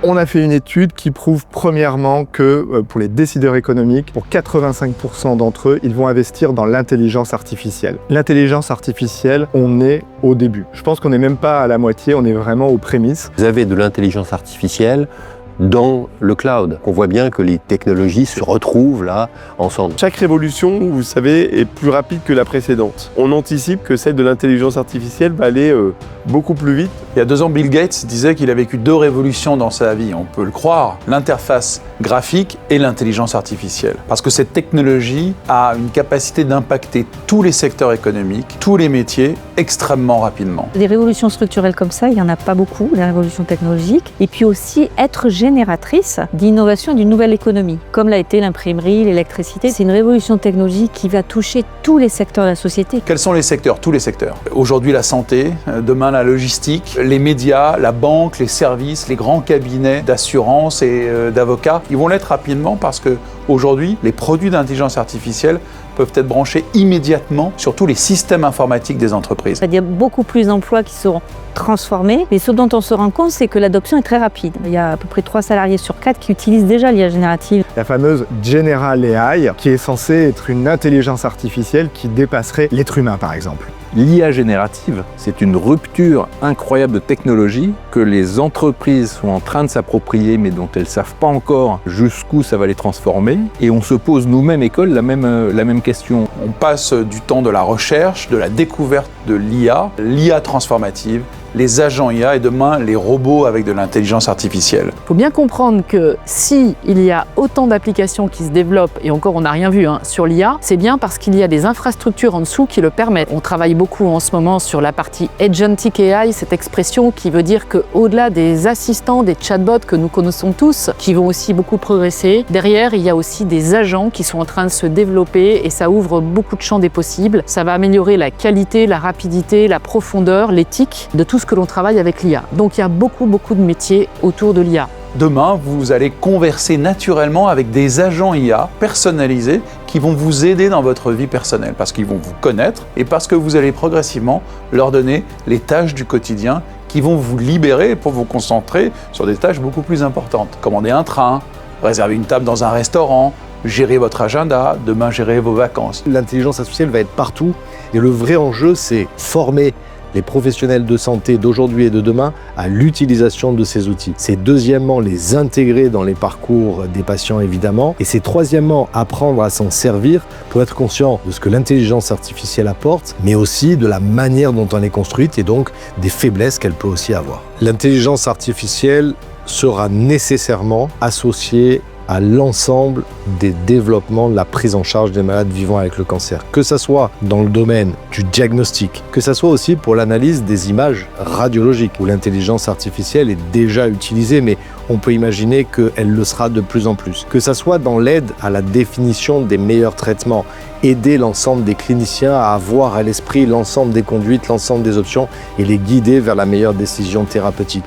On a fait une étude qui prouve premièrement que pour les décideurs économiques, pour 85% d'entre eux, ils vont investir dans l'intelligence artificielle. L'intelligence artificielle, on est au début. Je pense qu'on n'est même pas à la moitié, on est vraiment aux prémices. Vous avez de l'intelligence artificielle dans le cloud. On voit bien que les technologies se retrouvent là ensemble. Chaque révolution, vous savez, est plus rapide que la précédente. On anticipe que celle de l'intelligence artificielle va aller beaucoup plus vite. Il y a 2 ans, Bill Gates disait qu'il a vécu 2 révolutions dans sa vie, on peut le croire, l'interface graphique et l'intelligence artificielle. Parce que cette technologie a une capacité d'impacter tous les secteurs économiques, tous les métiers, extrêmement rapidement. Des révolutions structurelles comme ça, il n'y en a pas beaucoup, les révolutions technologiques. Et puis aussi être génératrice d'innovation et d'une nouvelle économie, comme l'a été l'imprimerie, l'électricité. C'est une révolution technologique qui va toucher tous les secteurs de la société. Quels sont les secteurs? Tous les secteurs. Aujourd'hui, la santé, demain, la logistique, les médias, la banque, les services, les grands cabinets d'assurance et d'avocats. Ils vont l'être rapidement parce que aujourd'hui, les produits d'intelligence artificielle peuvent être branchés immédiatement sur tous les systèmes informatiques des entreprises. Il y a beaucoup plus d'emplois qui seront transformés, mais ce dont on se rend compte, c'est que l'adoption est très rapide. Il y a à peu près 3 salariés sur 4 qui utilisent déjà l'IA générative. La fameuse General AI, qui est censée être une intelligence artificielle qui dépasserait l'être humain, par exemple. L'IA générative, c'est une rupture incroyable de technologie que les entreprises sont en train de s'approprier, mais dont elles ne savent pas encore jusqu'où ça va les transformer. Et on se pose nous-mêmes, école, la même question. On passe du temps de la recherche, de la découverte de l'IA transformative, les agents IA et demain les robots avec de l'intelligence artificielle. Il faut bien comprendre que si il y a autant d'applications qui se développent, et encore on n'a rien vu sur l'IA, c'est bien parce qu'il y a des infrastructures en dessous qui le permettent. On travaille beaucoup en ce moment sur la partie Agentic AI, cette expression qui veut dire qu'au-delà des assistants, des chatbots que nous connaissons tous, qui vont aussi beaucoup progresser, derrière il y a aussi des agents qui sont en train de se développer et ça ouvre beaucoup de champs des possibles. Ça va améliorer la qualité, la rapidité, la profondeur, l'éthique de tout ce que l'on travaille avec l'IA. Donc il y a beaucoup de métiers autour de l'IA. Demain, vous allez converser naturellement avec des agents IA personnalisés qui vont vous aider dans votre vie personnelle parce qu'ils vont vous connaître et parce que vous allez progressivement leur donner les tâches du quotidien qui vont vous libérer pour vous concentrer sur des tâches beaucoup plus importantes. Commander un train, réserver une table dans un restaurant, gérer votre agenda, demain gérer vos vacances. L'intelligence artificielle va être partout et le vrai enjeu, c'est former les professionnels de santé d'aujourd'hui et de demain à l'utilisation de ces outils. C'est deuxièmement les intégrer dans les parcours des patients évidemment et c'est troisièmement apprendre à s'en servir pour être conscient de ce que l'intelligence artificielle apporte mais aussi de la manière dont elle est construite et donc des faiblesses qu'elle peut aussi avoir. L'intelligence artificielle sera nécessairement associée à l'ensemble des développements de la prise en charge des malades vivant avec le cancer, que ce soit dans le domaine du diagnostic, que ce soit aussi pour l'analyse des images radiologiques, où l'intelligence artificielle est déjà utilisée, mais on peut imaginer qu'elle le sera de plus en plus, que ce soit dans l'aide à la définition des meilleurs traitements, aider l'ensemble des cliniciens à avoir à l'esprit l'ensemble des conduites, l'ensemble des options et les guider vers la meilleure décision thérapeutique.